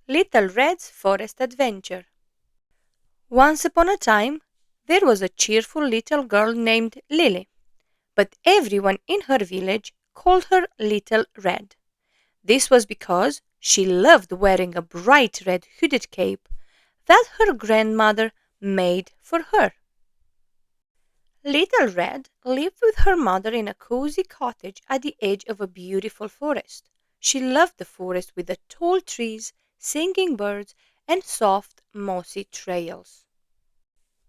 Little Red's Forest Adventure. Once upon a time, there was a cheerful little girl named Lily, but everyone in her village called her Little Red. This was because she loved wearing a bright red hooded cape that her grandmother made for her. Little Red lived with her mother in a cozy cottage at the edge of a beautiful forest. She loved the forest with the tall trees, singing birds, and soft, mossy trails.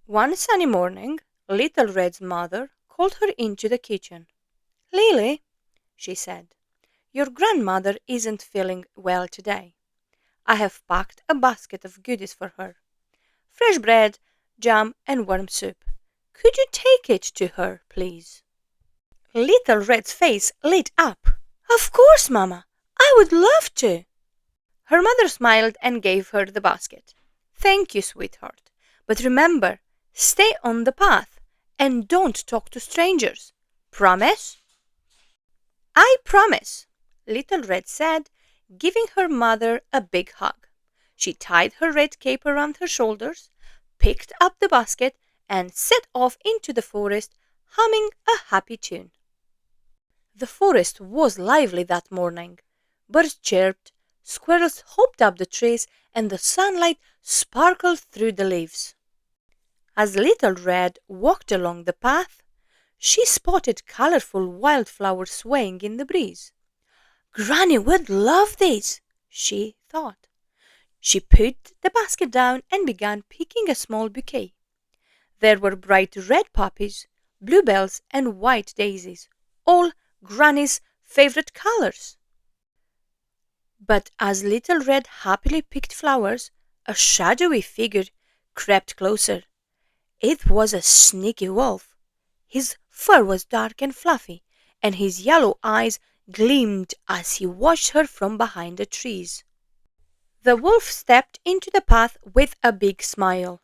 One sunny morning, Little Red's mother called her into the kitchen. Lily, she said, your grandmother isn't feeling well today. I have packed a basket of goodies for her. Fresh bread, jam, and warm soup. Could you take it to her, please? Little Red's face lit up. Of course, Mamma. I would love to. Her mother smiled and gave her the basket. Thank you, sweetheart. But remember, stay on the path and don't talk to strangers. Promise? I promise, Little Red said, giving her mother a big hug. She tied her red cape around her shoulders, picked up the basket, and set off into the forest, humming a happy tune. The forest was lively that morning. Birds chirped, squirrels hopped up the trees, and the sunlight sparkled through the leaves. As Little Red walked along the path, she spotted colorful wildflowers swaying in the breeze. Granny would love these, she thought. She put the basket down and began picking a small bouquet. There were bright red poppies, bluebells, and white daisies, all Granny's favorite colors. But as Little Red happily picked flowers, a shadowy figure crept closer. It was a sneaky wolf. His fur was dark and fluffy, and his yellow eyes gleamed as he watched her from behind the trees. The wolf stepped into the path with a big smile.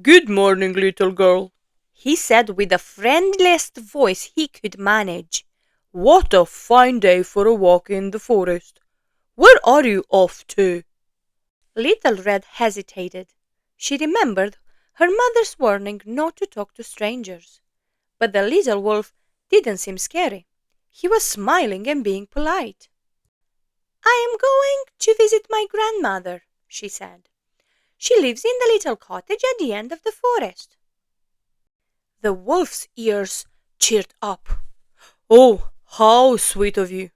Good morning, little girl, he said with the friendliest voice he could manage. What a fine day for a walk in the forest. Where are you off to? Little Red hesitated. She remembered her mother's warning not to talk to strangers. But the little wolf didn't seem scary. He was smiling and being polite. I am going to visit my grandmother, she said. She lives in the little cottage at the end of the forest. The wolf's ears cheered up. Oh, how sweet of you!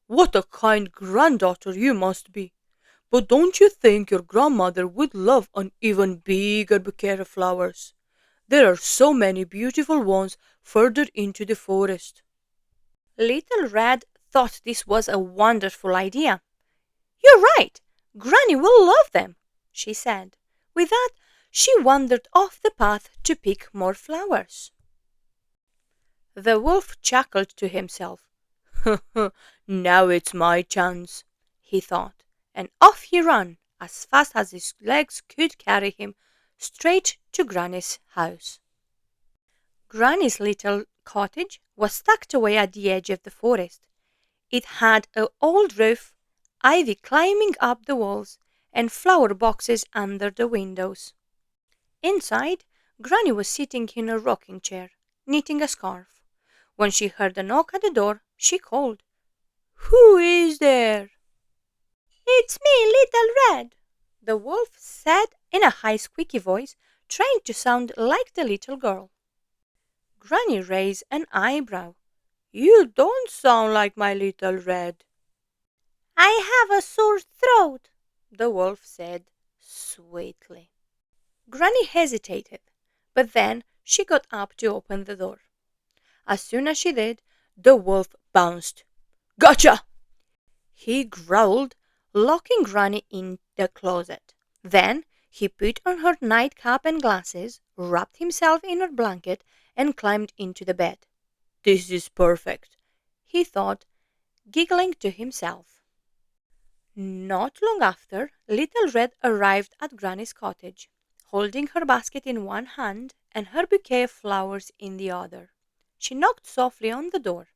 What a kind granddaughter you must be! But don't you think your grandmother would love an even bigger bouquet of flowers? There are so many beautiful ones further into the forest. Little Red thought this was a wonderful idea. You're right, Granny will love them, she said. With that, she wandered off the path to pick more flowers. The wolf chuckled to himself. Now it's my chance, he thought, and off he ran, as fast as his legs could carry him, straight to Granny's house. Granny's little cottage was tucked away at the edge of the forest. It had an old roof, ivy climbing up the walls, and flower boxes under the windows. Inside, Granny was sitting in a rocking chair, knitting a scarf. When she heard a knock at the door, she called, Who is there? It's me, Little Red, the wolf said in a high squeaky voice, trying to sound like the little girl. Granny raised an eyebrow. You don't sound like my Little Red. I have a sore throat, the wolf said sweetly. Granny hesitated, but then she got up to open the door. As soon as she did, the wolf bounced. Gotcha! He growled, locking Granny in the closet. Then he put on her nightcap and glasses, wrapped himself in her blanket, and climbed into the bed. This is perfect, he thought, giggling to himself. Not long after, Little Red arrived at Granny's cottage, holding her basket in one hand and her bouquet of flowers in the other. She knocked softly on the door.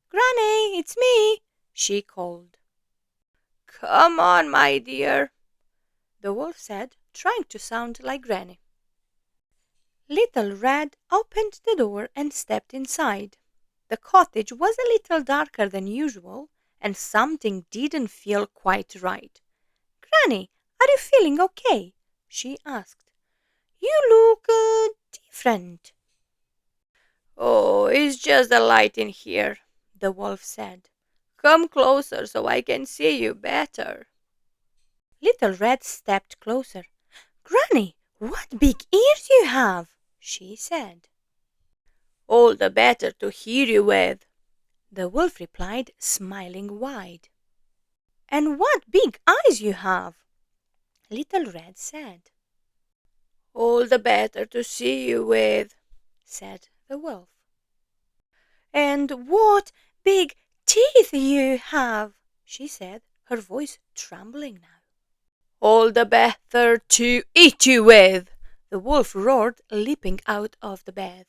Granny, it's me, she called. Come on, my dear, the wolf said, trying to sound like Granny. Little Red opened the door and stepped inside. The cottage was a little darker than usual, and something didn't feel quite right. Granny, are you feeling okay? She asked. You look different. Oh, it's just the light in here, the wolf said. Come closer so I can see you better. Little Red stepped closer. Granny, what big ears you have, she said. All the better to hear you with, the wolf replied, smiling wide. And what big eyes you have, Little Red said. All the better to see you with, said the wolf. And what big teeth you have, she said, her voice trembling now. All the better to eat you with, the wolf roared, leaping out of the bed.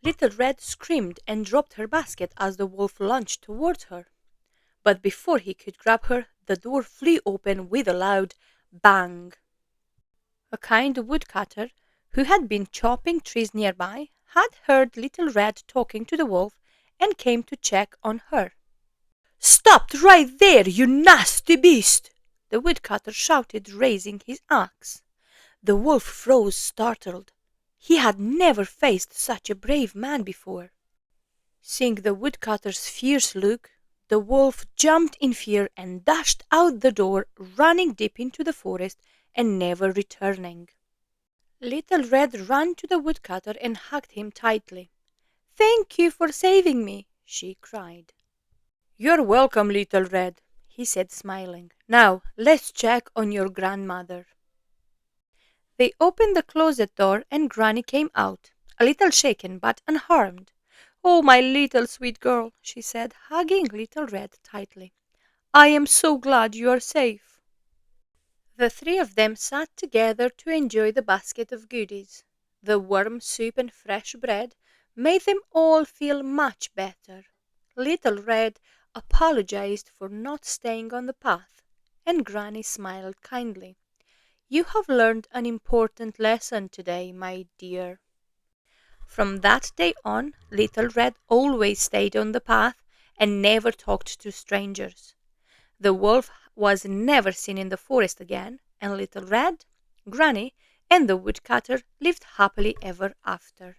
Little Red screamed and dropped her basket as the wolf lunged towards her. But before he could grab her, the door flew open with a loud bang. A kind woodcutter, who had been chopping trees nearby, had heard Little Red talking to the wolf and came to check on her. Stop right there, you nasty beast! The woodcutter shouted, raising his axe. The wolf froze, startled. He had never faced such a brave man before. Seeing the woodcutter's fierce look, the wolf jumped in fear and dashed out the door, running deep into the forest and never returning. Little Red ran to the woodcutter and hugged him tightly. Thank you for saving me, she cried. You're welcome, Little Red, he said, smiling. Now, let's check on your grandmother. They opened the closet door and Granny came out, a little shaken but unharmed. Oh, my little sweet girl, she said, hugging Little Red tightly. I am so glad you are safe. The three of them sat together to enjoy the basket of goodies. The warm soup and fresh bread made them all feel much better. Little Red apologized for not staying on the path, and Granny smiled kindly. You have learned an important lesson today, my dear. From that day on, Little Red always stayed on the path and never talked to strangers. The wolf was never seen in the forest again, and Little Red, Granny, and the woodcutter lived happily ever after.